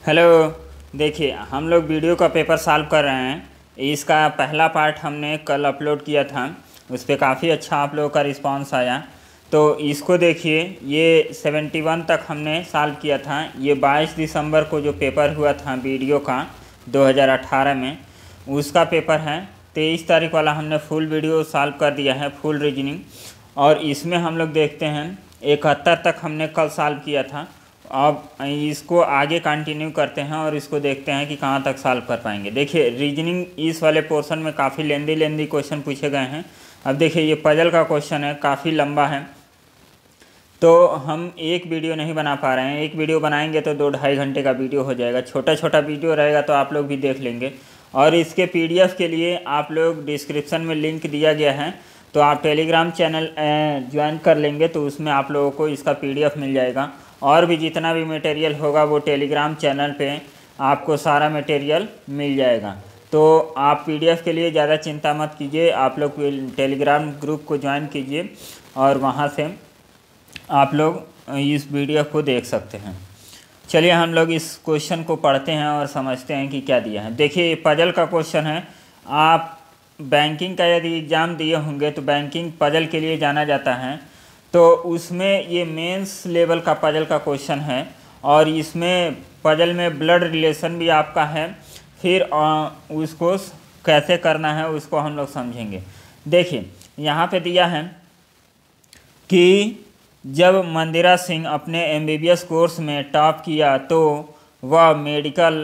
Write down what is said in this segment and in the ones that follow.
Hello. देखिए, हम लोग वीडियो का पेपर सॉल्व कर रहे हैं। इसका पहला पार्ट हमने कल अपलोड किया था, उस पर काफ़ी अच्छा आप लोगों का रिस्पांस आया। तो इसको देखिए, ये 71 तक हमने सॉल्व किया था। ये 22 दिसंबर को जो पेपर हुआ था वीडियो का 2018 में, उसका पेपर है। 23 तारीख वाला हमने फुल वीडियो सॉल्व कर दिया है, फुल रीजनिंग। और इसमें हम लोग देखते हैं 71 तक हमने कल सॉल्व किया था। अब इसको आगे कंटिन्यू करते हैं और इसको देखते हैं कि कहाँ तक सॉल्व कर पाएंगे। देखिए, रीजनिंग इस वाले पोर्शन में काफ़ी लेंदी क्वेश्चन पूछे गए हैं। अब देखिए, ये पजल का क्वेश्चन है, काफ़ी लंबा है, तो हम एक वीडियो नहीं बना पा रहे हैं। एक वीडियो बनाएंगे तो 2-2.5 घंटे का वीडियो हो जाएगा। छोटा छोटा वीडियो रहेगा तो आप लोग भी देख लेंगे। और इसके PDF के लिए आप लोग डिस्क्रिप्शन में लिंक दिया गया है, तो आप टेलीग्राम चैनल ज्वाइन कर लेंगे तो उसमें आप लोगों को इसका PDF मिल जाएगा। और भी जितना भी मटेरियल होगा वो टेलीग्राम चैनल पे आपको सारा मटेरियल मिल जाएगा। तो आप PDF के लिए ज़्यादा चिंता मत कीजिए, आप लोग टेलीग्राम ग्रुप को ज्वाइन कीजिए और वहाँ से आप लोग इस PDF को देख सकते हैं। चलिए हम लोग इस क्वेश्चन को पढ़ते हैं और समझते हैं कि क्या दिया है। देखिए, ये पजल का क्वेश्चन है। आप बैंकिंग का यदि एग्ज़ाम दिए होंगे तो बैंकिंग पजल के लिए जाना जाता है, तो उसमें ये मेंस लेवल का पजल का क्वेश्चन है। और इसमें पजल में ब्लड रिलेशन भी आपका है। फिर उसको कैसे करना है उसको हम लोग समझेंगे। देखिए, यहाँ पे दिया है कि जब मंदिरा सिंह अपने MBBS कोर्स में टॉप किया तो वह मेडिकल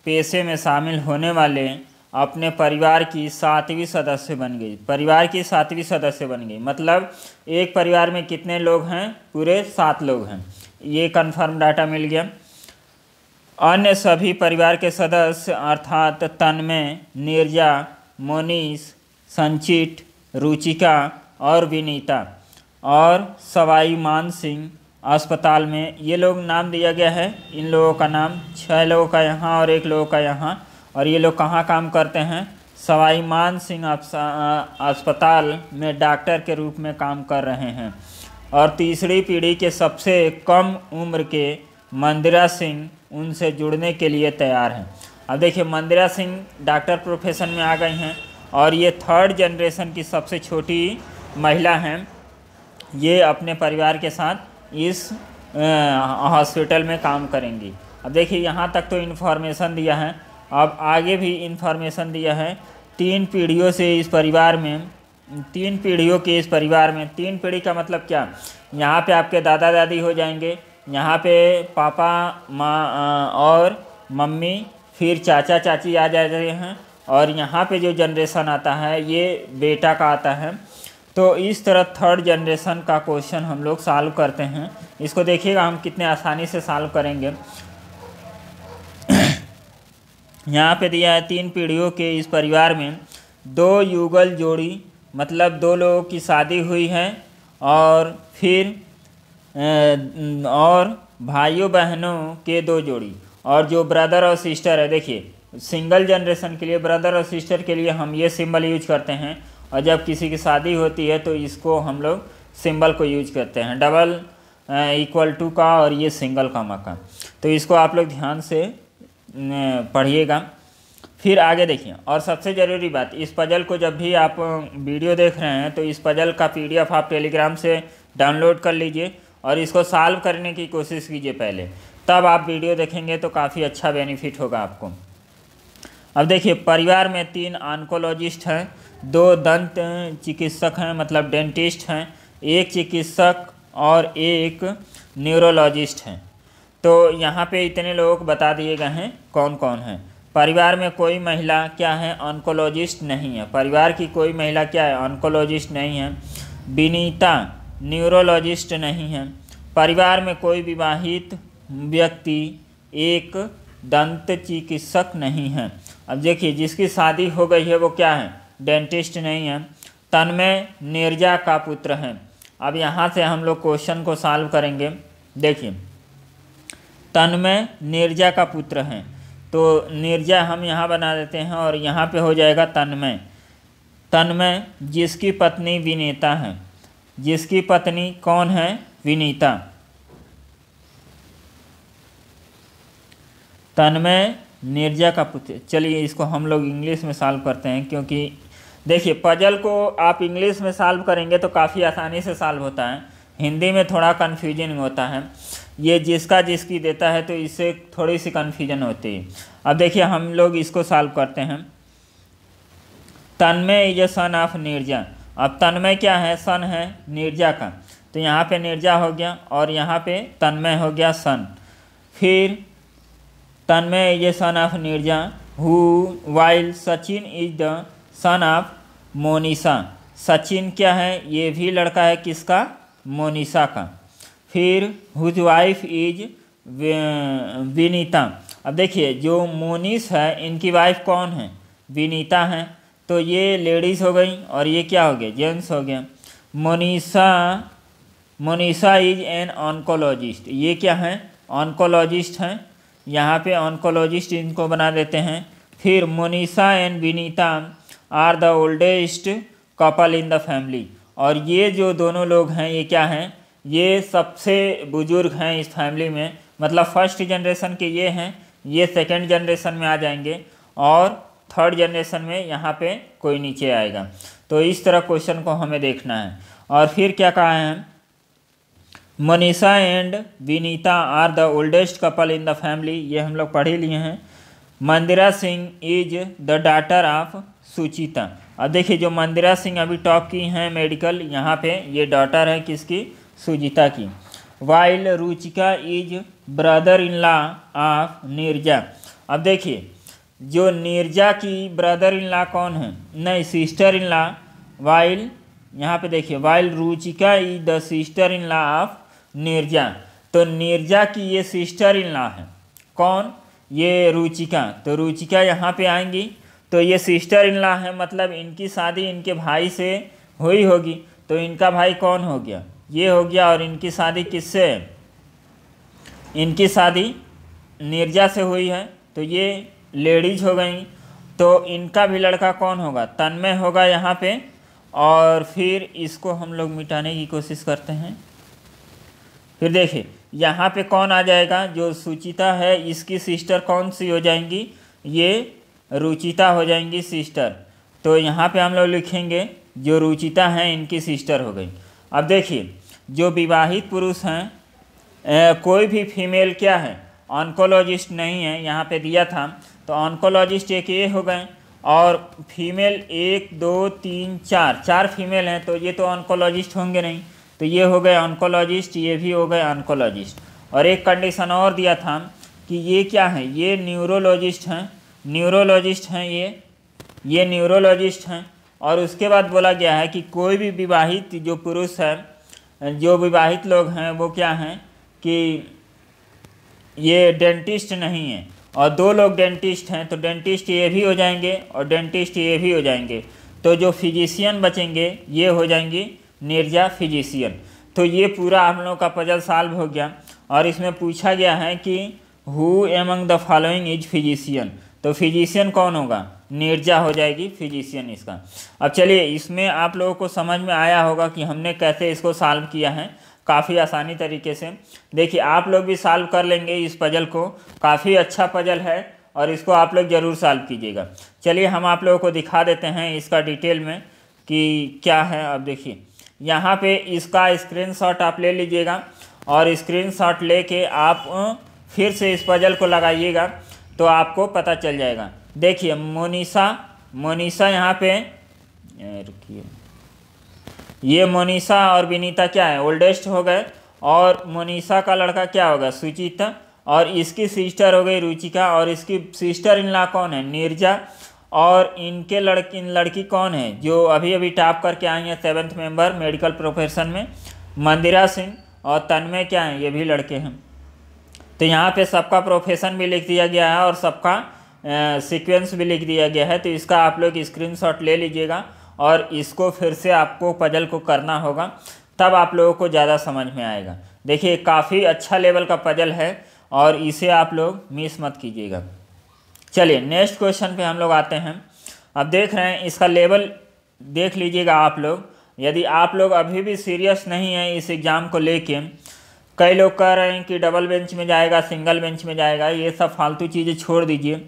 पेशे में शामिल होने वाले अपने परिवार की 7वीं सदस्य बन गई। परिवार की 7वीं सदस्य बन गई मतलब एक परिवार में कितने लोग हैं? पूरे 7 लोग हैं। ये कंफर्म डाटा मिल गया। अन्य सभी परिवार के सदस्य अर्थात तन्मय, नीरजा, मोनीश, संचित, रुचिका और विनीता और सवाई मान सिंह अस्पताल में, ये लोग नाम दिया गया है। इन लोगों का नाम 6 लोगों का यहाँ और 1 लोगों का यहाँ। और ये लोग कहाँ काम करते हैं? सवाई मान सिंह अस्पताल में डॉक्टर के रूप में काम कर रहे हैं। और तीसरी पीढ़ी के सबसे कम उम्र के मंदिरा सिंह उनसे जुड़ने के लिए तैयार हैं। अब देखिए, मंदिरा सिंह डॉक्टर प्रोफेशन में आ गई हैं और ये 3rd जनरेशन की सबसे छोटी महिला हैं। ये अपने परिवार के साथ इस हॉस्पिटल में काम करेंगी। अब देखिए, यहाँ तक तो इन्फॉर्मेशन दिया है। अब आगे भी इन्फॉर्मेशन दिया है। 3 पीढ़ियों से इस परिवार में 3 पीढ़ियों के इस परिवार में 3 पीढ़ी का मतलब क्या? यहाँ पे आपके दादा दादी हो जाएंगे, यहाँ पे पापा माँ और मम्मी, फिर चाचा चाची आ जा रहे हैं, और यहाँ पे जो जनरेशन आता है ये बेटा का आता है। तो इस तरह 3rd जनरेशन का क्वेश्चन हम लोग सॉल्व करते हैं। इसको देखिएगा हम कितने आसानी से सॉल्व करेंगे। यहाँ पे दिया है 3 पीढ़ियों के इस परिवार में 2 युगल जोड़ी, मतलब 2 लोगों की शादी हुई है, और फिर और भाइयों बहनों के 2 जोड़ी, और जो ब्रदर और सिस्टर है। देखिए, सिंगल जनरेशन के लिए ब्रदर और सिस्टर के लिए हम ये सिंबल यूज करते हैं, और जब किसी की शादी होती है तो इसको हम लोग सिंबल को यूज करते हैं, डबल इक्वल टू का और ये सिंगल कामा का। तो इसको आप लोग ध्यान से पढ़िएगा। फिर आगे देखिए, और सबसे ज़रूरी बात, इस पजल को जब भी आप वीडियो देख रहे हैं तो इस पजल का PDF आप टेलीग्राम से डाउनलोड कर लीजिए और इसको सॉल्व करने की कोशिश कीजिए पहले, तब आप वीडियो देखेंगे तो काफ़ी अच्छा बेनिफिट होगा आपको। अब देखिए, परिवार में 3 ऑन्कोलॉजिस्ट हैं, 2 दंत चिकित्सक हैं मतलब डेंटिस्ट हैं, 1 चिकित्सक और 1 न्यूरोलॉजिस्ट हैं। तो यहाँ पे इतने लोग बता दिए गए हैं कौन कौन हैं। परिवार में कोई महिला क्या है? ऑन्कोलॉजिस्ट नहीं है। परिवार की कोई महिला क्या है? ऑन्कोलॉजिस्ट नहीं है। विनीता न्यूरोलॉजिस्ट नहीं है। परिवार में कोई विवाहित व्यक्ति 1 दंत चिकित्सक नहीं है। अब देखिए, जिसकी शादी हो गई है वो क्या है? डेंटिस्ट नहीं है। तन्मय नीरजा का पुत्र है। अब यहाँ से हम लोग क्वेश्चन को सॉल्व करेंगे। देखिए, तन्मय नीरजा का पुत्र हैं, तो नीरजा हम यहाँ बना देते हैं और यहाँ पे हो जाएगा तन्मय। तन्मय जिसकी पत्नी विनीता है। जिसकी पत्नी कौन है? विनीता। तन्मय नीरजा का पुत्र। चलिए इसको हम लोग इंग्लिश में सॉल्व करते हैं, क्योंकि देखिए पजल को आप इंग्लिश में सॉल्व करेंगे तो काफ़ी आसानी से सॉल्व होता है, हिंदी में थोड़ा कन्फ्यूजन होता है। ये जिसका जिसकी देता है तो इससे थोड़ी सी कन्फ्यूजन होती है। अब देखिए हम लोग इसको सॉल्व करते हैं। Tanmay is a son of Neerja. अब तन्मय क्या है? सन है नीरजा का, तो यहाँ पे नीरजा हो गया और यहाँ पे तन्मय हो गया सन। फिर Tanmay is a son of Neerja who while Sachin is the son of Monisa. Sachin क्या है? ये भी लड़का है किसका? मोनिसा का। फिर हुज वाइफ इज विनीता। अब देखिए जो मोनिस है इनकी वाइफ कौन है? विनीता है, तो ये लेडीज़ हो गई और ये क्या हो गया? जेंट्स हो गया। Monisa is an oncologist. ये क्या है? ऑन्कोलॉजिस्ट हैं, यहाँ पे ऑन्कोलॉजिस्ट इनको बना देते हैं। फिर Monisa and Vinita are the oldest couple in the family. और ये जो दोनों लोग हैं ये क्या हैं? ये सबसे बुजुर्ग हैं इस फैमिली में, मतलब फर्स्ट जनरेशन के ये हैं, ये सेकंड जनरेशन में आ जाएंगे और थर्ड जनरेशन में यहाँ पे कोई नीचे आएगा। तो इस तरह क्वेश्चन को हमें देखना है। और फिर क्या कहा है? Manisha and Vinita are the oldest couple in the family, ये हम लोग पढ़ ही लिए हैं। Mandira Singh is the daughter of Suchita. अब देखिए जो मंदिरा सिंह अभी टॉप की हैं मेडिकल, यहाँ पे ये डॉटर है किसकी? सुजीता की। While Ruchika is brother in law of Neerja. अब देखिए जो नीरजा की ब्रदर इन लॉ कौन है? नहीं, सिस्टर इन लॉ। वाइल यहाँ पे देखिए while Ruchika is the sister in law of Neerja. तो नीरजा की ये सिस्टर इन लॉ है। कौन? ये रुचिका। तो रुचिका यहाँ पे आएंगी, तो ये सिस्टर इन लॉ है, मतलब इनकी शादी इनके भाई से हुई होगी। तो इनका भाई कौन हो गया? ये हो गया। और इनकी शादी किससे? इनकी शादी नीरजा से हुई है, तो ये लेडीज हो गई। तो इनका भी लड़का कौन होगा? तन्मय होगा यहाँ पे। और फिर इसको हम लोग मिटाने की कोशिश करते हैं। फिर देखिए यहाँ पे कौन आ जाएगा? जो सुचिता है इसकी सिस्टर कौन सी हो जाएंगी? ये रुचिता हो जाएंगी सिस्टर। तो यहाँ पे हम लोग लिखेंगे जो रुचिता हैं इनकी सिस्टर हो गई। अब देखिए जो विवाहित पुरुष हैं कोई भी फीमेल क्या है? ऑन्कोलॉजिस्ट नहीं है, यहाँ पे दिया था। तो ऑन्कोलॉजिस्ट एक ये हो गए और फीमेल 1 2 3 4 फीमेल हैं, तो ये तो ऑन्कोलॉजिस्ट होंगे नहीं, तो ये हो गए ऑन्कोलॉजिस्ट, ये भी हो गए ऑन्कोलॉजिस्ट। और एक कंडीशन और दिया था कि ये क्या है? ये न्यूरोलॉजिस्ट हैं, न्यूरोलॉजिस्ट हैं ये न्यूरोलॉजिस्ट हैं। और उसके बाद बोला गया है कि कोई भी विवाहित जो पुरुष है, जो विवाहित लोग हैं वो क्या हैं कि ये डेंटिस्ट नहीं है। और 2 लोग डेंटिस्ट हैं, तो डेंटिस्ट ये भी हो जाएंगे और डेंटिस्ट ये भी हो जाएंगे। तो जो फिजिशियन बचेंगे ये हो जाएंगी नीरजा फिजिशियन। तो ये पूरा हम लोग का पजल सॉल्व हो गया। और इसमें पूछा गया है कि who among the following is physician. तो फिजिशियन कौन होगा? नीरजा हो जाएगी फिजिशियन इसका। अब चलिए इसमें आप लोगों को समझ में आया होगा कि हमने कैसे इसको सॉल्व किया है, काफ़ी आसानी तरीके से। देखिए आप लोग भी सॉल्व कर लेंगे इस पजल को, काफ़ी अच्छा पजल है और इसको आप लोग ज़रूर सॉल्व कीजिएगा। चलिए हम आप लोगों को दिखा देते हैं इसका डिटेल में कि क्या है। अब देखिए यहाँ पे इसका स्क्रीनशॉट आप ले लीजिएगा और स्क्रीनशॉट लेके आप फिर से इस पजल को लगाइएगा तो आपको पता चल जाएगा। देखिए मोनिसा यहाँ पे रुकिए, ये मोनिसा और विनीता क्या है? ओल्डेस्ट हो गए। और मोनिसा का लड़का क्या होगा? सुचिता। और इसकी सिस्टर हो गई रुचिका। और इसकी सिस्टर इन लॉ कौन है? नीरजा। और इनके लड़की कौन है जो अभी अभी टॉप करके आई है 7th मेंबर मेडिकल प्रोफेशन में? मंदिरा सिंह। और तन्मय क्या है? ये भी लड़के हैं। तो यहाँ पे सबका प्रोफेशन भी लिख दिया गया है और सबका सीक्वेंस भी लिख दिया गया है। तो इसका आप लोग स्क्रीनशॉट ले लीजिएगा और इसको फिर से आपको पजल को करना होगा, तब आप लोगों को ज़्यादा समझ में आएगा। देखिए काफ़ी अच्छा लेवल का पजल है और इसे आप लोग मिस मत कीजिएगा। चलिए नेक्स्ट क्वेश्चन पे हम लोग आते हैं। अब देख रहे हैं इसका लेवल देख लीजिएगा आप लोग। यदि आप लोग अभी भी सीरियस नहीं हैं इस एग्ज़ाम को लेके कई लोग कह रहे हैं कि डबल बेंच में जाएगा, सिंगल बेंच में जाएगा, ये सब फालतू चीज़ें छोड़ दीजिए।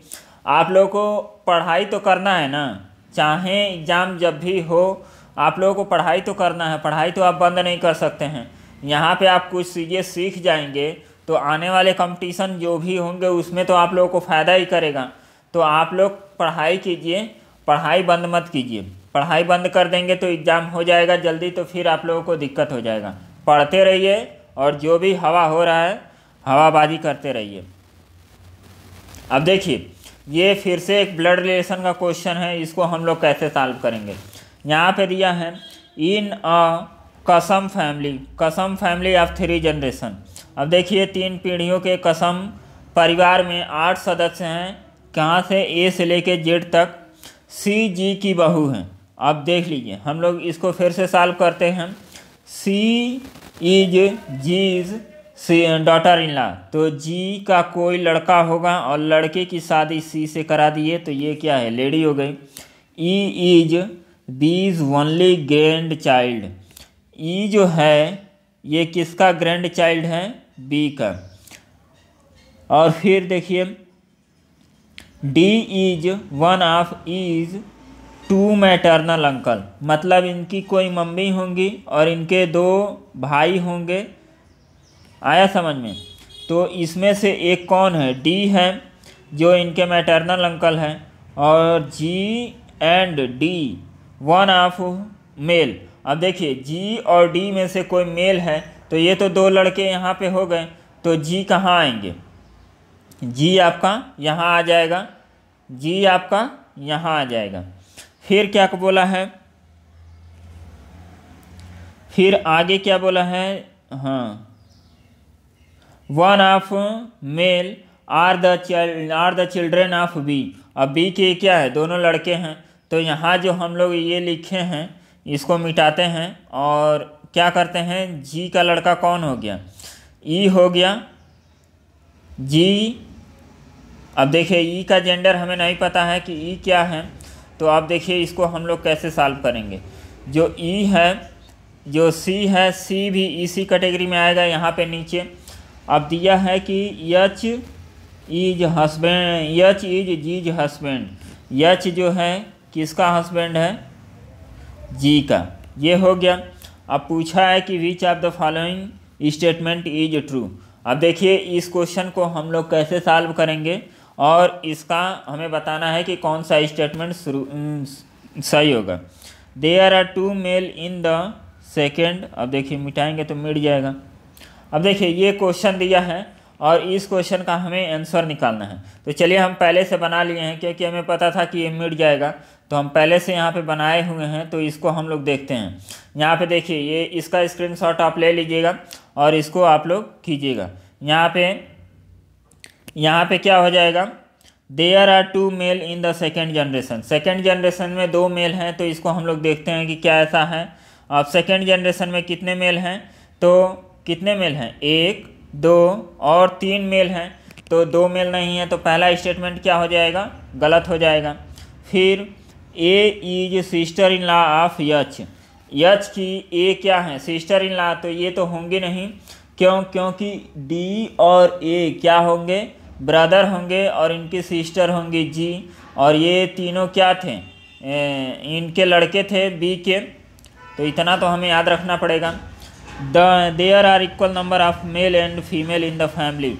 आप लोगों को पढ़ाई तो करना है ना, चाहे एग्ज़ाम जब भी हो आप लोगों को पढ़ाई तो करना है, पढ़ाई तो आप बंद नहीं कर सकते हैं। यहाँ पे आप कुछ चीज़ें सीख जाएंगे तो आने वाले कंपटीशन जो भी होंगे उसमें तो आप लोगों को फ़ायदा ही करेगा। तो आप लोग पढ़ाई कीजिए, पढ़ाई बंद मत कीजिए। पढ़ाई बंद कर देंगे तो एग्ज़ाम हो जाएगा जल्दी, तो फिर आप लोगों को दिक्कत हो जाएगा। पढ़ते रहिए और जो भी हवा हो रहा है हवाबाजी करते रहिए। अब देखिए ये फिर से एक ब्लड रिलेशन का क्वेश्चन है, इसको हम लोग कैसे सॉल्व करेंगे। यहाँ पे दिया है इन अ कसम फैमिली ऑफ 3 जनरेशन। अब देखिए 3 पीढ़ियों के कसम परिवार में 8 सदस्य हैं, कहाँ से ए से लेके जेड तक, सी जी की बहू हैं। अब देख लीजिए हम लोग इसको फिर से सॉल्व करते हैं। सी इज जीज डॉटर इन लॉ, तो जी का कोई लड़का होगा और लड़के की शादी सी से करा दिए, तो ये क्या है, लेडी हो गई। E is D's only grandchild, E जो है ये किसका ग्रैंड चाइल्ड है, बी का। और फिर देखिए D is one of is 2 maternal uncle, मतलब इनकी कोई मम्मी होंगी और इनके 2 भाई होंगे। आया समझ में। तो इसमें से एक कौन है, डी है जो इनके मैटरनल अंकल हैं, और G and D one of male. अब देखिए जी और डी में से कोई मेल है, तो ये तो 2 लड़के यहाँ पे हो गए, तो जी कहाँ आएंगे, जी आपका यहाँ आ जाएगा, जी आपका यहाँ आ जाएगा। फिर क्या बोला है, फिर आगे क्या बोला है, हाँ, one of male are the children of B. अब बी के क्या है, दोनों लड़के हैं, तो यहाँ जो हम लोग ये लिखे हैं इसको मिटाते हैं और क्या करते हैं, जी का लड़का कौन हो गया, ई हो गया, जी। अब देखिए ई का जेंडर हमें नहीं पता है कि ई क्या है, तो आप देखिए इसको हम लोग कैसे सॉल्व करेंगे। जो ई है, जो सी है, सी भी इसी कैटेगरी में आएगा यहाँ पे नीचे। अब दिया है कि H is husband, H is G's husband, H जो है किसका हस्बैंड है, जी का, ये हो गया। अब पूछा है कि which of the following statement is true. अब देखिए इस क्वेश्चन को हम लोग कैसे सॉल्व करेंगे और इसका हमें बताना है कि कौन सा स्टेटमेंट सही होगा। There are 2 male in the second, अब देखिए मिटाएंगे तो मिट जाएगा। अब देखिए ये क्वेश्चन दिया है और इस क्वेश्चन का हमें आंसर निकालना है, तो चलिए हम पहले से बना लिए हैं क्योंकि हमें पता था कि ये मिट जाएगा, तो हम पहले से यहाँ पे बनाए हुए हैं, तो इसको हम लोग देखते हैं। यहाँ पे देखिए ये इसका स्क्रीनशॉट आप ले लीजिएगा और इसको आप लोग कीजिएगा। यहाँ पे क्या हो जाएगा, there are 2 male in the second generation, second generation में 2 मेल हैं, तो इसको हम लोग देखते हैं कि क्या ऐसा है। अब सेकेंड जनरेशन में कितने मेल हैं, तो कितने मेल हैं, 1 2 और 3 मेल हैं, तो 2 मेल नहीं है, तो पहला स्टेटमेंट क्या हो जाएगा, गलत हो जाएगा। फिर A is sister in law of H, H की ए क्या है, सिस्टर इन लॉ, तो ये तो होंगे नहीं, क्यों, क्योंकि डी और ए क्या होंगे, ब्रदर होंगे और इनकी सिस्टर होंगी जी, और ये तीनों क्या थे, इनके लड़के थे बी के, तो इतना तो हमें याद रखना पड़ेगा। There are equal number of male and female in the family,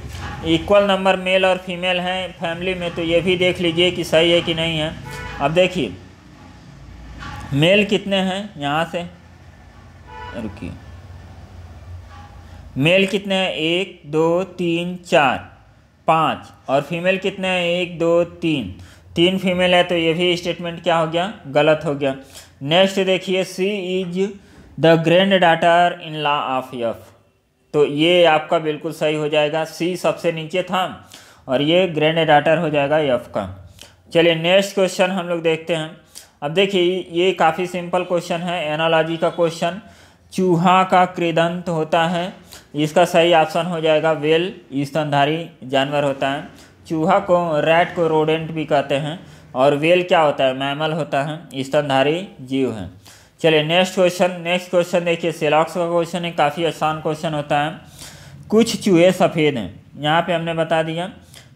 equal number male और फीमेल हैं फैमिली में, तो ये भी देख लीजिए कि सही है कि नहीं है। अब देखिए मेल कितने हैं, यहाँ से रुकिए, मेल कितने हैं, 1 2 3 4 5, और फीमेल कितने हैं, 1 2 3 फीमेल है, तो ये भी स्टेटमेंट क्या हो गया, गलत हो गया। नेक्स्ट देखिए C is the granddaughter in law of F, तो ये आपका बिल्कुल सही हो जाएगा, सी सबसे नीचे था और ये ग्रैंड डॉटर हो जाएगा एफ का। चलिए नेक्स्ट क्वेश्चन हम लोग देखते हैं। अब देखिए ये काफ़ी सिंपल क्वेश्चन है, एनालॉजी का क्वेश्चन। चूहा का कृदंत होता है, इसका सही ऑप्शन हो जाएगा वेल, स्तनधारी जानवर होता है। चूहा को, रैट को रोडेंट भी कहते हैं, और वेल क्या होता है, मैमल होता है, स्तनधारी जीव है। चलिए नेक्स्ट क्वेश्चन देखिए, सेलॉक्स का क्वेश्चन है, काफ़ी आसान क्वेश्चन होता है। कुछ चूहे सफ़ेद हैं। यहाँ पे हमने बता दिया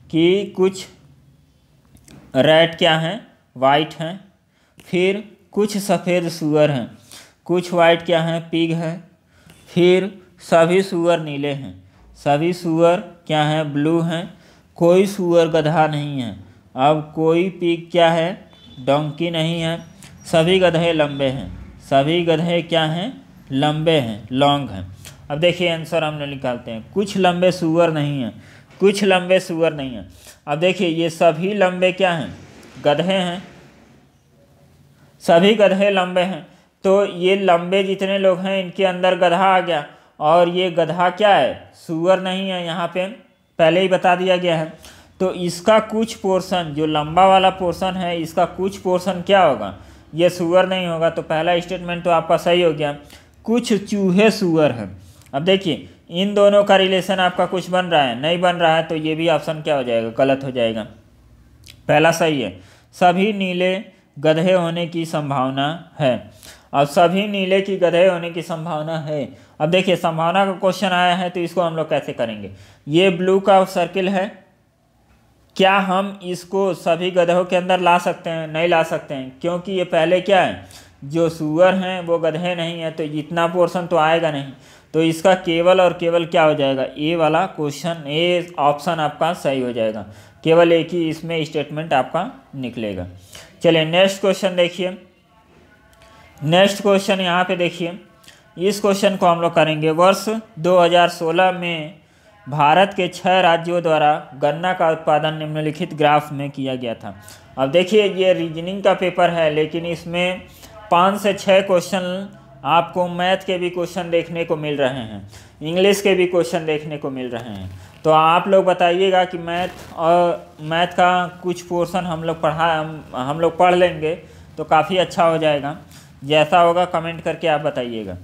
कि कुछ रैट क्या हैं, वाइट हैं। फिर कुछ सफ़ेद सूअर हैं, कुछ वाइट क्या हैं, पिग है। फिर सभी सूअर नीले हैं, सभी सूअर क्या हैं, ब्लू हैं। कोई सूअर गधा नहीं है। अब कोई पिग क्या है, डोंकी नहीं है। सभी गधे लंबे हैं, सभी गधे क्या हैं, लंबे हैं, लॉन्ग हैं। अब देखिए आंसर हमने निकालते हैं। कुछ लंबे सूअर नहीं हैं, कुछ लंबे सूअर नहीं हैं। अब देखिए ये सभी लंबे क्या हैं, गधे हैं, सभी गधे लंबे हैं। तो ये लंबे जितने लोग हैं इनके अंदर गधा आ गया, और ये गधा क्या है, सूअर नहीं है, यहाँ पे पहले ही बता दिया गया है। तो इसका कुछ पोर्शन, जो लंबा वाला पोर्शन है, इसका कुछ पोर्शन क्या होगा, ये सूअर नहीं होगा। तो पहला स्टेटमेंट तो आपका सही हो गया, कुछ चूहे सूअर हैं। अब देखिए इन दोनों का रिलेशन आपका कुछ बन रहा है, नहीं बन रहा है, तो ये भी ऑप्शन क्या हो जाएगा, गलत हो जाएगा। पहला सही है, सभी नीले गधे होने की संभावना है। अब सभी नीले की गधे होने की संभावना है। अब देखिए संभावना का क्वेश्चन आया है, तो इसको हम लोग कैसे करेंगे। ये ब्लू का सर्किल है, क्या हम इसको सभी गधों के अंदर ला सकते हैं, नहीं ला सकते हैं, क्योंकि ये पहले क्या है, जो सूअर हैं वो गधे नहीं है, तो इतना पोर्शन तो आएगा नहीं। तो इसका केवल और केवल क्या हो जाएगा, ए वाला क्वेश्चन, ए ऑप्शन आपका सही हो जाएगा। केवल एक ही इसमें स्टेटमेंट आपका निकलेगा। चलिए नेक्स्ट क्वेश्चन देखिए। नेक्स्ट क्वेश्चन यहाँ पे देखिए, इस क्वेश्चन को हम लोग करेंगे। वर्ष 2016 में भारत के 6 राज्यों द्वारा गन्ना का उत्पादन निम्नलिखित ग्राफ में किया गया था। अब देखिए ये रीजनिंग का पेपर है, लेकिन इसमें 5 से 6 क्वेश्चन आपको मैथ के भी क्वेश्चन देखने को मिल रहे हैं, इंग्लिश के भी क्वेश्चन देखने को मिल रहे हैं। तो आप लोग बताइएगा कि मैथ का कुछ पोर्शन हम लोग पढ़ लेंगे तो काफ़ी अच्छा हो जाएगा। जैसा होगा कमेंट करके आप बताइएगा।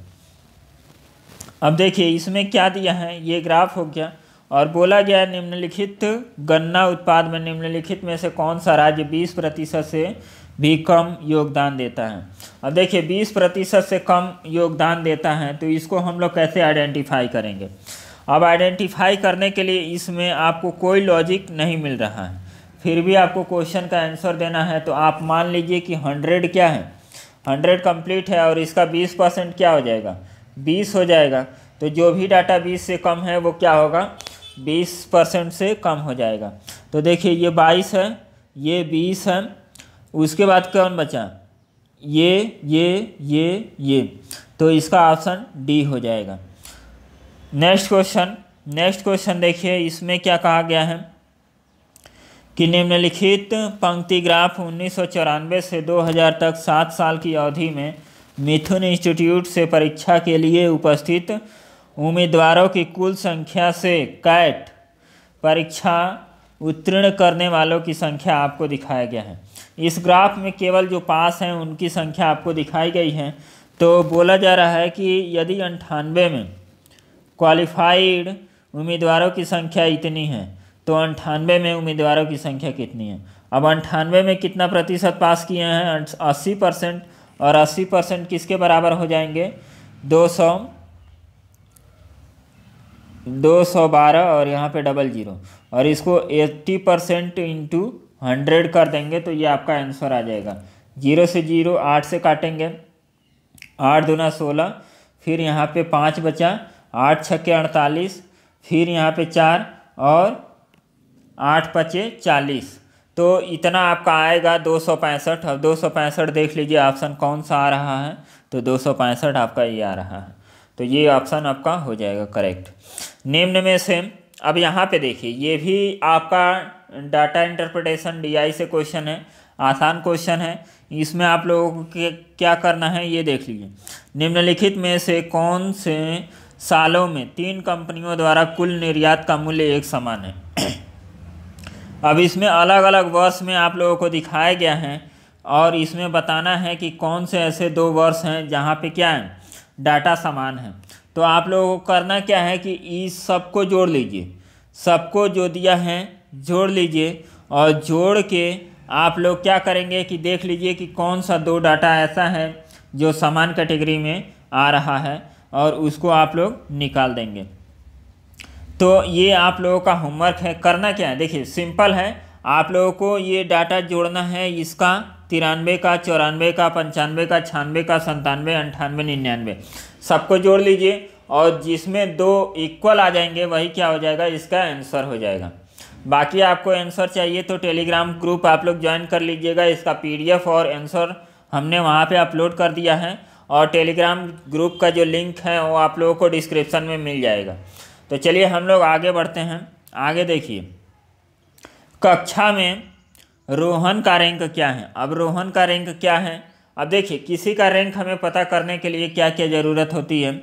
अब देखिए इसमें क्या दिया है, ये ग्राफ हो गया और बोला गया है निम्नलिखित गन्ना उत्पाद में निम्नलिखित में से कौन सा राज्य 20% से भी कम योगदान देता है। अब देखिए 20% से कम योगदान देता है, तो इसको हम लोग कैसे आइडेंटिफाई करेंगे। अब आइडेंटिफाई करने के लिए इसमें आपको कोई लॉजिक नहीं मिल रहा है, फिर भी आपको क्वेश्चन का आंसर देना है। तो आप मान लीजिए कि 100 क्या है, 100 कंप्लीट है और इसका 20% क्या हो जाएगा, 20 हो जाएगा। तो जो भी डाटा 20 से कम है वो क्या होगा, 20% से कम हो जाएगा। तो देखिए ये 22 है, ये 20 है, उसके बाद कौन बचा, ये। तो इसका ऑप्शन डी हो जाएगा। नेक्स्ट क्वेश्चन देखिए, इसमें क्या कहा गया है कि निम्नलिखित पंक्ति ग्राफ 1994 से 2000 तक 7 साल की अवधि में मिथुन इंस्टीट्यूट से परीक्षा के लिए उपस्थित उम्मीदवारों की कुल संख्या से कैट परीक्षा उत्तीर्ण करने वालों की संख्या आपको दिखाया गया है। इस ग्राफ में केवल जो पास हैं उनकी संख्या आपको दिखाई गई है। तो बोला जा रहा है कि यदि 98 में क्वालिफाइड उम्मीदवारों की संख्या इतनी है, तो 98 में उम्मीदवारों की संख्या कितनी है। अब 98 में कितना प्रतिशत पास किए हैं, 80%, और 80% किसके बराबर हो जाएंगे, 212 और यहाँ पे 00, और इसको 80% इंटू 100 कर देंगे तो ये आपका आंसर आ जाएगा। 0 से 0, 8 से काटेंगे, 8 दूना 16, फिर यहाँ पे 5 बचा, 8 छक्के 48, फिर यहाँ पे 4 और 8 पचे 40, तो इतना आपका आएगा 265। अब 265 देख लीजिए ऑप्शन कौन सा आ रहा है, तो 265 आपका ये आ रहा है। तो ये ऑप्शन आपका हो जाएगा करेक्ट। निम्न में से अब यहाँ पे देखिए, ये भी आपका डाटा इंटरप्रिटेशन DI से क्वेश्चन है, आसान क्वेश्चन है। इसमें आप लोगों को क्या करना है ये देख लीजिए। निम्नलिखित में से कौन से सालों में 3 कंपनियों द्वारा कुल निर्यात का मूल्य एक समान है। अब इसमें अलग अलग वर्ष में आप लोगों को दिखाया गया है, और इसमें बताना है कि कौन से ऐसे 2 वर्ष हैं जहाँ पे क्या है, डाटा समान है। तो आप लोगों को करना क्या है कि इस सबको जोड़ लीजिए, सबको जो दिया है जोड़ लीजिए, और जोड़ के आप लोग क्या करेंगे कि देख लीजिए कि कौन सा 2 डाटा ऐसा है जो समान कैटेगरी में आ रहा है, और उसको आप लोग निकाल देंगे। तो ये आप लोगों का होमवर्क है। करना क्या है, देखिए सिंपल है, आप लोगों को ये डाटा जोड़ना है, इसका 93 का, 94 का, 95 का, 96 का, 97, 98, 99 सबको जोड़ लीजिए, और जिसमें 2 इक्वल आ जाएंगे वही क्या हो जाएगा, इसका आंसर हो जाएगा। बाकी आपको आंसर चाहिए तो टेलीग्राम ग्रुप आप लोग ज्वाइन कर लीजिएगा, इसका PDF और आंसर हमने वहाँ पे अपलोड कर दिया है, और टेलीग्राम ग्रुप का जो लिंक है वो आप लोगों को डिस्क्रिप्शन में मिल जाएगा। तो चलिए हम लोग आगे बढ़ते हैं। आगे देखिए, कक्षा में रोहन का रैंक क्या है। अब रोहन का रैंक क्या है, अब देखिए किसी का रैंक हमें पता करने के लिए क्या क्या ज़रूरत होती है।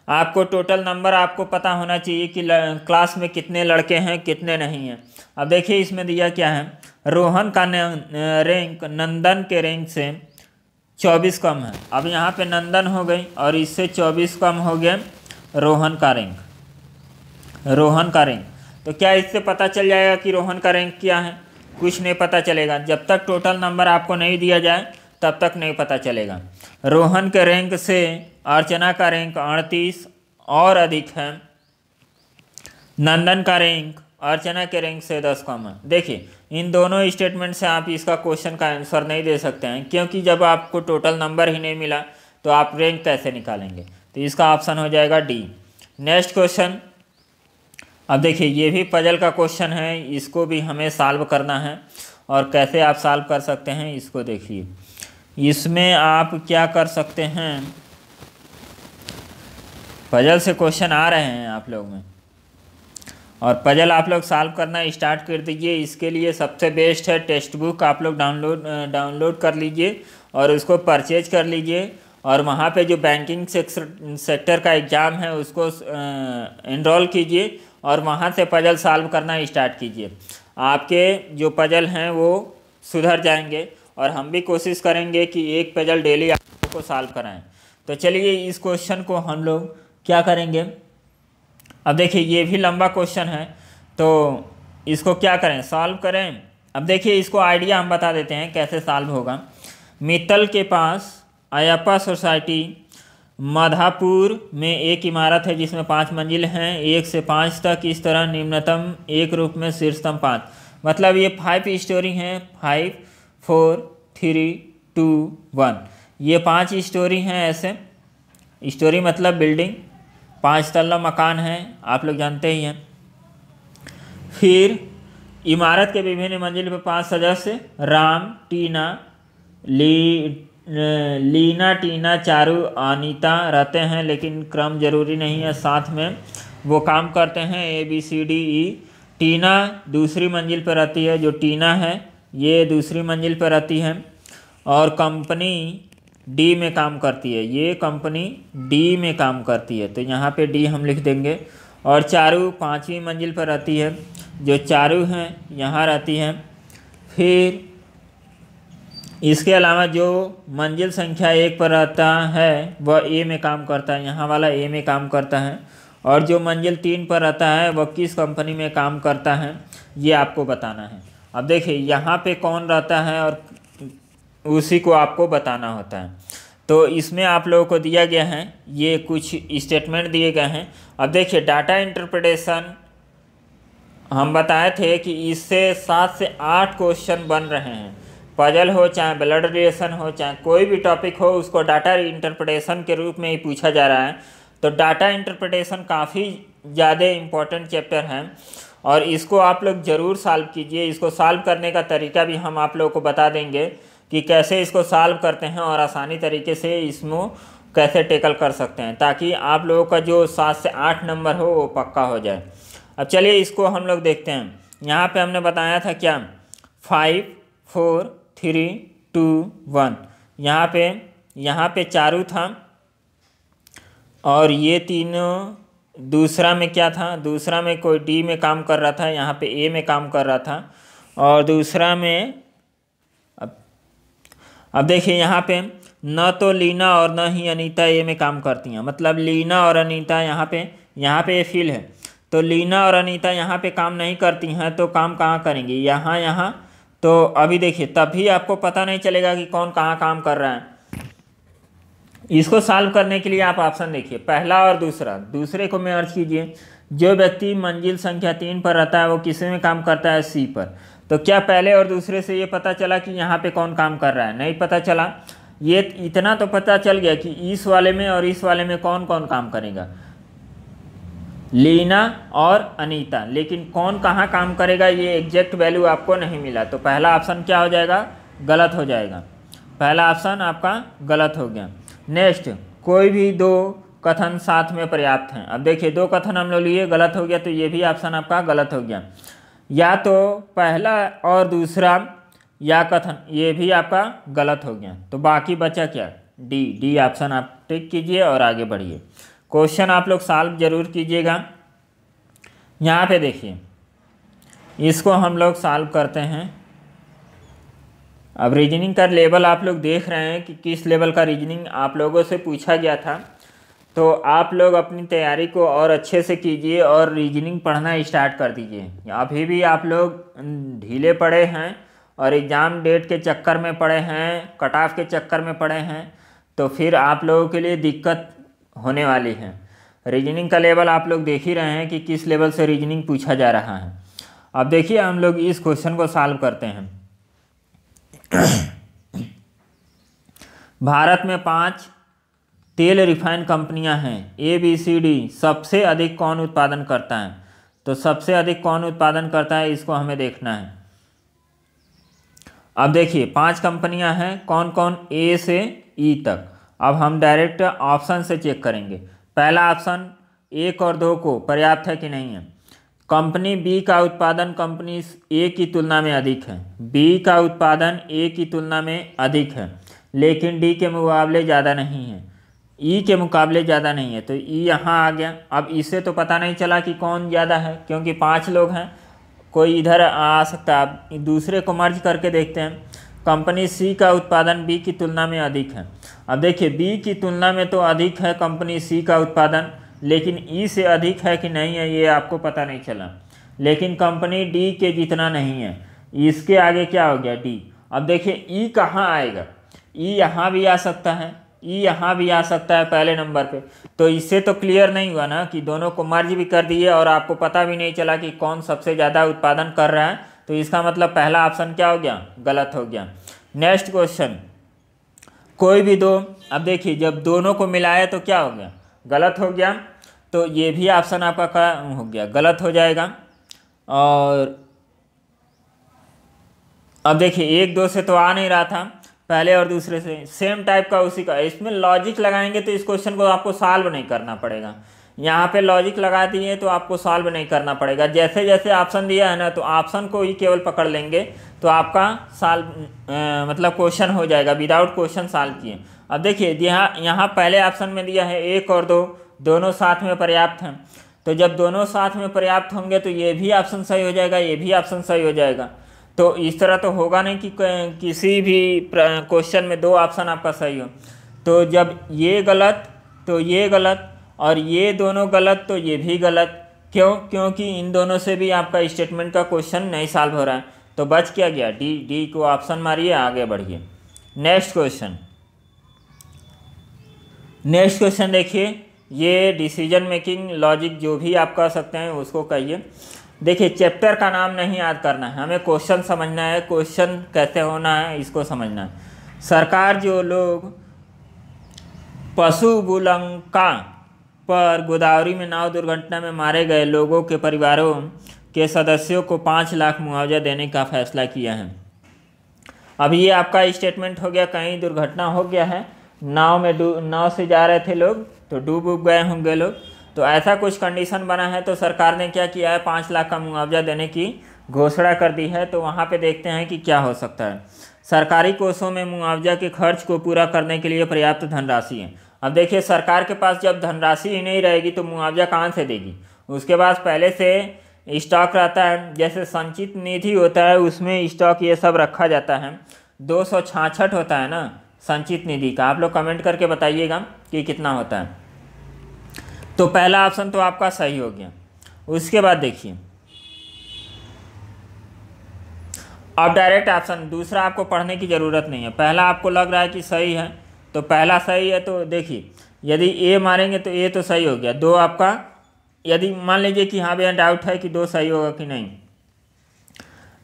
आपको टोटल नंबर आपको पता होना चाहिए कि क्लास में कितने लड़के हैं कितने नहीं हैं। अब देखिए इसमें दिया क्या है, रोहन का रैंक नंदन के रैंक से 24 कम है। अब यहाँ पे नंदन हो गई और इससे 24 कम हो गया रोहन का रैंक। रोहन का रैंक, तो क्या इससे पता चल जाएगा कि रोहन का रैंक क्या है? कुछ नहीं पता चलेगा, जब तक टोटल नंबर आपको नहीं दिया जाए तब तक नहीं पता चलेगा। रोहन के रैंक से अर्चना का रैंक 38 और अधिक है। नंदन का रैंक अर्चना के रैंक से 10 कम है। देखिए इन दोनों स्टेटमेंट से आप इसका क्वेश्चन का आंसर नहीं दे सकते हैं, क्योंकि जब आपको टोटल नंबर ही नहीं मिला तो आप रैंक कैसे निकालेंगे। तो इसका ऑप्शन हो जाएगा डी। नेक्स्ट क्वेश्चन, अब देखिए ये भी पजल का क्वेश्चन है, इसको भी हमें सॉल्व करना है, और कैसे आप सॉल्व कर सकते हैं इसको देखिए। इसमें आप क्या कर सकते हैं, पजल से क्वेश्चन आ रहे हैं आप लोग में, और पजल आप लोग सॉल्व करना स्टार्ट कर दीजिए। इसके लिए सबसे बेस्ट है टेक्स्ट बुक, आप लोग डाउनलोड कर लीजिए और उसको परचेज कर लीजिए, और वहाँ पे जो बैंकिंग सेक्टर का एग्ज़ाम है उसको एनरोल कीजिए, और वहाँ से पजल सॉल्व करना स्टार्ट कीजिए। आपके जो पजल हैं वो सुधर जाएंगे, और हम भी कोशिश करेंगे कि एक पजल डेली आपको सॉल्व कराएं। तो चलिए इस क्वेश्चन को हम लोग क्या करेंगे, अब देखिए ये भी लंबा क्वेश्चन है, तो इसको क्या करें, सॉल्व करें। अब देखिए इसको आइडिया हम बता देते हैं कैसे सॉल्व होगा। मित्तल के पास अयप्पा सोसाइटी माधापुर में एक इमारत है जिसमें 5 मंजिल हैं, 1 से 5 तक, इस तरह निम्नतम 1 रूप में शीर्षतम 5, मतलब ये 5 स्टोरी हैं, 5 4 3 2 1, ये 5 स्टोरी हैं। ऐसे स्टोरी मतलब बिल्डिंग, 5 तल्ला मकान है, आप लोग जानते ही हैं। फिर इमारत के विभिन्न मंजिल पर 5 सदस्य राम, टीना, लीना, टीना, चारू, अनीता रहते हैं, लेकिन क्रम जरूरी नहीं है, साथ में वो काम करते हैं ABCDE। टीना दूसरी मंजिल पर रहती है, जो टीना है ये दूसरी मंजिल पर रहती है, और कंपनी D में काम करती है, ये कंपनी D में काम करती है, तो यहाँ पे D हम लिख देंगे। और चारू 5वीं मंजिल पर रहती है, जो चारू हैं यहाँ रहती है। फिर इसके अलावा जो मंजिल संख्या 1 पर रहता है वह A में काम करता है, यहाँ वाला A में काम करता है, और जो मंजिल 3 पर रहता है वह किस कंपनी में काम करता है ये आपको बताना है। अब देखिए यहाँ पे कौन रहता है और उसी को आपको बताना होता है। तो इसमें आप लोगों को दिया गया है, ये कुछ स्टेटमेंट दिए गए हैं। अब देखिए डाटा इंटरप्रिटेशन हम बताए थे कि इससे 7 से 8 क्वेश्चन बन रहे हैं। पजल हो चाहे ब्लड रिलेशन हो चाहे कोई भी टॉपिक हो, उसको डाटा इंटरप्रिटेशन के रूप में ही पूछा जा रहा है। तो डाटा इंटरप्रिटेशन काफ़ी ज़्यादा इम्पोर्टेंट चैप्टर है, और इसको आप लोग ज़रूर सॉल्व कीजिए। इसको सॉल्व करने का तरीका भी हम आप लोगों को बता देंगे कि कैसे इसको सॉल्व करते हैं, और आसानी तरीके से इसमें कैसे टैकल कर सकते हैं, ताकि आप लोगों का जो 7 से 8 नंबर हो वो पक्का हो जाए। अब चलिए इसको हम लोग देखते हैं। यहाँ पे हमने बताया था क्या, 5 4 3 2 1, यहाँ पे चारू था, और ये तीनों, दूसरा में क्या था, दूसरा में कोई D में काम कर रहा था, यहाँ पे A में काम कर रहा था, और दूसरा में अब देखिए यहाँ पे न तो लीना और न ही अनीता A में काम करती हैं, मतलब लीना और अनीता यहाँ पे ये फील है, तो लीना और अनीता यहाँ पे काम नहीं करती हैं, तो काम कहाँ करेंगी, यहाँ। तो अभी देखिए तभी आपको पता नहीं चलेगा कि कौन कहाँ काम कर रहा है। इसको सॉल्व करने के लिए आप ऑप्शन देखिए, पहला और दूसरा, दूसरे को मर्ज कीजिए, जो व्यक्ति मंजिल संख्या 3 पर रहता है वो किस में काम करता है? सी पर। तो क्या पहले और दूसरे से ये पता चला कि यहाँ पे कौन काम कर रहा है? नहीं पता चला। ये इतना तो पता चल गया कि इस वाले में और इस वाले में कौन कौन काम करेगा, लीना और अनीता, लेकिन कौन कहाँ काम करेगा ये एग्जैक्ट वैल्यू आपको नहीं मिला। तो पहला ऑप्शन क्या हो जाएगा? गलत हो जाएगा। पहला ऑप्शन आपका गलत हो गया। नेक्स्ट, कोई भी दो कथन साथ में पर्याप्त हैं। अब देखिए, दो कथन हम लोग लिए, गलत हो गया, तो ये भी ऑप्शन आपका गलत हो गया। या तो पहला और दूसरा या कथन, ये भी आपका गलत हो गया। तो बाकी बचा क्या? डी ऑप्शन आप टिक कीजिए और आगे बढ़िए। क्वेश्चन आप लोग सॉल्व जरूर कीजिएगा। यहाँ पे देखिए, इसको हम लोग सॉल्व करते हैं। अब रीजनिंग का लेवल आप लोग देख रहे हैं कि किस लेवल का रीजनिंग आप लोगों से पूछा गया था। तो आप लोग अपनी तैयारी को और अच्छे से कीजिए और रीजनिंग पढ़ना स्टार्ट कर दीजिए। अभी भी आप लोग ढीले पड़े हैं और एग्ज़ाम डेट के चक्कर में पड़े हैं, कट ऑफ के चक्कर में पड़े हैं, तो फिर आप लोगों के लिए दिक्कत होने वाली है। रीजनिंग का लेवल आप लोग देख ही रहे हैं कि किस लेवल से रीजनिंग पूछा जा रहा है। अब देखिए, हम लोग इस क्वेश्चन को सॉल्व करते हैं। भारत में 5 तेल रिफाइन कंपनियां हैं, ABCD। सबसे अधिक कौन उत्पादन करता है? तो सबसे अधिक कौन उत्पादन करता है, इसको हमें देखना है। अब देखिए, 5 कंपनियां हैं, कौन कौन? A से E तक। अब हम डायरेक्ट ऑप्शन से चेक करेंगे। पहला ऑप्शन 1 और 2 को पर्याप्त है कि नहीं है। कंपनी बी का उत्पादन कंपनी ए की तुलना में अधिक है। बी का उत्पादन ए की तुलना में अधिक है, लेकिन डी के मुकाबले ज़्यादा नहीं है, ई के मुकाबले ज़्यादा नहीं है। तो ई यहाँ आ गया। अब इससे तो पता नहीं चला कि कौन ज़्यादा है, क्योंकि 5 लोग हैं, कोई इधर आ सकता है। अब दूसरे को मर्ज करके देखते हैं। कंपनी सी का उत्पादन बी की तुलना में अधिक है। अब देखिए, बी की तुलना में तो अधिक है कंपनी सी का उत्पादन, लेकिन ई से अधिक है कि नहीं है ये आपको पता नहीं चला। लेकिन कंपनी डी के जितना नहीं है। इसके आगे क्या हो गया? डी। अब देखिए, ई कहाँ आएगा? ई यहाँ भी आ सकता है, ई यहाँ भी आ सकता है पहले नंबर पे। तो इससे तो क्लियर नहीं हुआ ना कि दोनों को मर्ज भी कर दिए और आपको पता भी नहीं चला कि कौन सबसे ज़्यादा उत्पादन कर रहा है। तो इसका मतलब पहला ऑप्शन क्या हो गया? गलत हो गया। नेक्स्ट क्वेश्चन, कोई भी दो। अब देखिए, जब दोनों को मिलाया तो क्या हो गया? गलत हो गया। तो ये भी ऑप्शन आपका क्या हो गया? गलत हो जाएगा। और अब देखिए, 1 2 से तो आ नहीं रहा था, पहले और दूसरे से सेम टाइप का उसी का। इसमें लॉजिक लगाएंगे तो इस क्वेश्चन को आपको सॉल्व नहीं करना पड़ेगा। यहाँ पे लॉजिक लगा दिए तो आपको सॉल्व नहीं करना पड़ेगा। जैसे जैसे ऑप्शन दिया है ना, तो ऑप्शन को ही केवल पकड़ लेंगे तो आपका सॉल्व मतलब क्वेश्चन हो जाएगा विदाउट क्वेश्चन सॉल्व किए। अब देखिए, यहाँ पहले ऑप्शन में दिया है 1 और 2 दोनों साथ में पर्याप्त हैं। तो जब दोनों साथ में पर्याप्त होंगे तो ये भी ऑप्शन सही हो जाएगा, ये भी ऑप्शन सही हो जाएगा। तो इस तरह तो होगा नहीं कि किसी भी क्वेश्चन में 2 ऑप्शन आपका सही हो। तो जब ये गलत तो ये गलत और ये दोनों गलत तो ये भी गलत। क्यों? क्योंकि इन दोनों से भी आपका स्टेटमेंट का क्वेश्चन नहीं सॉल्व हो रहा है। तो बच क्या गया? डी को ऑप्शन मारिए, आगे बढ़िए। नेक्स्ट क्वेश्चन देखिए, ये डिसीजन मेकिंग लॉजिक जो भी आप कर सकते हैं उसको कहिए। देखिए, चैप्टर का नाम नहीं याद करना है, हमें क्वेश्चन समझना है, क्वेश्चन कैसे होना है इसको समझना है। सरकार जो लोग पशुबुलंका पर गोदावरी में नाव दुर्घटना में मारे गए लोगों के परिवारों के सदस्यों को 5 लाख मुआवजा देने का फैसला किया है। अब ये आपका स्टेटमेंट हो गया, कहीं दुर्घटना हो गया है, नाव से जा रहे थे लोग तो डूब गए होंगे लोग, तो ऐसा कुछ कंडीशन बना है तो सरकार ने क्या किया है, 5 लाख का मुआवजा देने की घोषणा कर दी है। तो वहाँ पे देखते हैं कि क्या हो सकता है। सरकारी कोषों में मुआवजा के खर्च को पूरा करने के लिए पर्याप्त धनराशि है। अब देखिए, सरकार के पास जब धनराशि ही नहीं रहेगी तो मुआवजा कहाँ से देगी? उसके पास पहले से स्टॉक रहता है, जैसे संचित निधि होता है उसमें स्टॉक ये सब रखा जाता है। 266 होता है ना संचित निधि का। आप लोग कमेंट करके बताइएगा कि कितना होता है। तो पहला ऑप्शन तो आपका सही हो गया। उसके बाद देखिए, अब डायरेक्ट ऑप्शन दूसरा आपको पढ़ने की ज़रूरत नहीं है। पहला आपको लग रहा है कि सही है तो पहला सही है। तो देखिए, यदि ए मारेंगे तो ए तो सही हो गया, 2 आपका यदि मान लीजिए कि हाँ भैया डाउट है कि 2 सही होगा कि नहीं।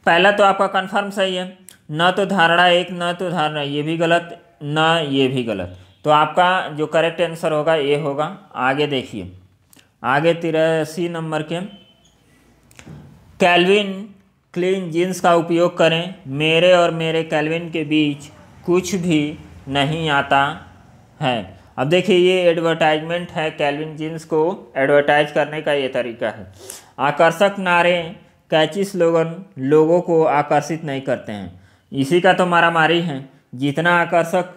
पहला तो आपका कंफर्म सही है, न तो धारणा 1 न तो धारणा ये भी गलत न ये भी गलत, तो आपका जो करेक्ट आंसर होगा ये होगा। आगे देखिए, आगे 83 नंबर के कैल्विन क्लीन जीन्स का उपयोग करें, मेरे और मेरे कैल्विन के बीच कुछ भी नहीं आता है। अब देखिए ये एडवर्टाइजमेंट है, कैल्विन जीन्स को एडवर्टाइज करने का ये तरीका है। आकर्षक नारे कैची स्लोगन लोगों को आकर्षित नहीं करते हैं, इसी का तो मारामारी है। जितना आकर्षक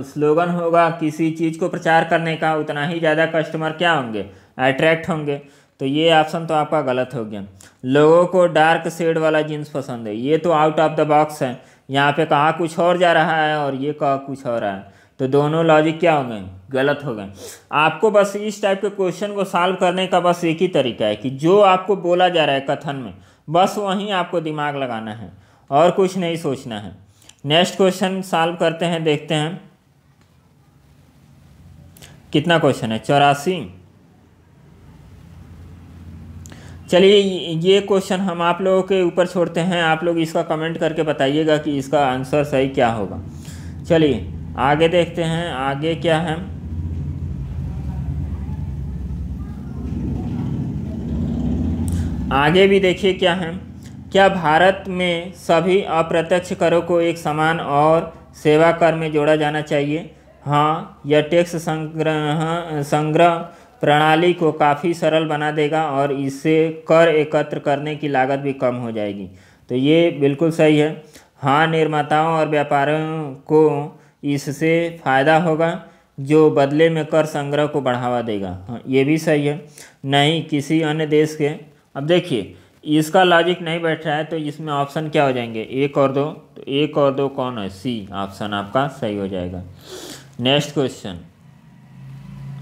स्लोगन होगा किसी चीज़ को प्रचार करने का, उतना ही ज़्यादा कस्टमर क्या होंगे, अट्रैक्ट होंगे। तो ये ऑप्शन तो आपका गलत हो गया। लोगों को डार्क शेड वाला जीन्स पसंद है, ये तो आउट ऑफ द बॉक्स है। यहाँ पे कहा कुछ और जा रहा है और ये कहा कुछ और है, तो दोनों लॉजिक क्या हो गए, गलत हो गए। आपको बस इस टाइप के क्वेश्चन को सॉल्व करने का बस एक ही तरीका है कि जो आपको बोला जा रहा है कथन में, बस वहीं आपको दिमाग लगाना है और कुछ नहीं सोचना है। नेक्स्ट क्वेश्चन सॉल्व करते हैं, देखते हैं कितना क्वेश्चन है, 84। चलिए ये क्वेश्चन हम आप लोगों के ऊपर छोड़ते हैं, आप लोग इसका कमेंट करके बताइएगा कि इसका आंसर सही क्या होगा। चलिए आगे देखते हैं, आगे क्या है। आगे भी देखिए क्या है, क्या भारत में सभी अप्रत्यक्ष करों को एक समान और सेवा कर में जोड़ा जाना चाहिए? हाँ, यह टैक्स संग्रह प्रणाली को काफ़ी सरल बना देगा और इससे कर एकत्र करने की लागत भी कम हो जाएगी। तो ये बिल्कुल सही है। हाँ, निर्माताओं और व्यापारियों को इससे फ़ायदा होगा जो बदले में कर संग्रह को बढ़ावा देगा। हाँ, ये भी सही है। नहीं, किसी अन्य देश के, अब देखिए इसका लॉजिक नहीं बैठ रहा है, तो इसमें ऑप्शन क्या हो जाएंगे, 1 और 2, तो 1 और 2 कौन है, सी ऑप्शन आपका सही हो जाएगा। नेक्स्ट क्वेश्चन,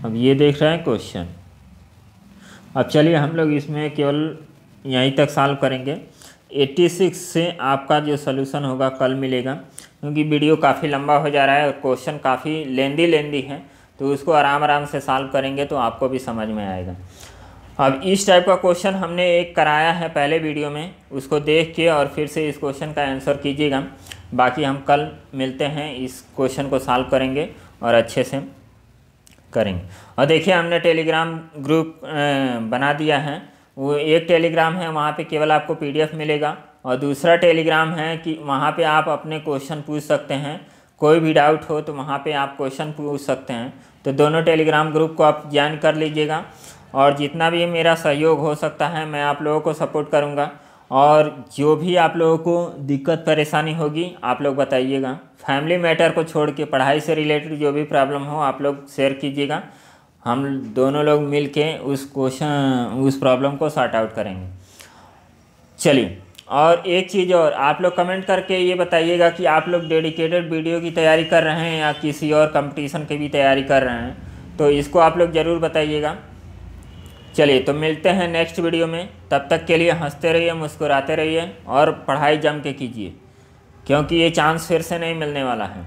अब ये देख रहे हैं क्वेश्चन। अब चलिए हम लोग इसमें केवल यहीं तक सॉल्व करेंगे। 86 से आपका जो सलूशन होगा कल मिलेगा, क्योंकि वीडियो काफ़ी लंबा हो जा रहा है और क्वेश्चन काफ़ी लेंदी है, तो उसको आराम से सॉल्व करेंगे तो आपको भी समझ में आएगा। अब इस टाइप का क्वेश्चन हमने एक कराया है पहले वीडियो में, उसको देख के और फिर से इस क्वेश्चन का आंसर कीजिएगा। बाकी हम कल मिलते हैं, इस क्वेश्चन को सॉल्व करेंगे और अच्छे से करेंगे। और देखिए हमने टेलीग्राम ग्रुप बना दिया है, वो एक टेलीग्राम है, वहाँ पे केवल आपको PDF मिलेगा, और दूसरा टेलीग्राम है कि वहाँ पे आप अपने क्वेश्चन पूछ सकते हैं, कोई भी डाउट हो तो वहाँ पे आप क्वेश्चन पूछ सकते हैं। तो दोनों टेलीग्राम ग्रुप को आप ज्वाइन कर लीजिएगा, और जितना भी मेरा सहयोग हो सकता है मैं आप लोगों को सपोर्ट करूँगा, और जो भी आप लोगों को दिक्कत परेशानी होगी आप लोग बताइएगा। फैमिली मैटर को छोड़ के पढ़ाई से रिलेटेड जो भी प्रॉब्लम हो आप लोग शेयर कीजिएगा, हम दोनों लोग मिल के उस प्रॉब्लम को सॉर्ट आउट करेंगे। चलिए, और एक चीज़ और, आप लोग कमेंट करके ये बताइएगा कि आप लोग डेडिकेटेड वीडियो की तैयारी कर रहे हैं या किसी और कंपटीशन की भी तैयारी कर रहे हैं, तो इसको आप लोग ज़रूर बताइएगा। चलिए तो मिलते हैं नेक्स्ट वीडियो में, तब तक के लिए हंसते रहिए, मुस्कुराते रहिए और पढ़ाई जम के कीजिए, क्योंकि ये चांस फिर से नहीं मिलने वाला है।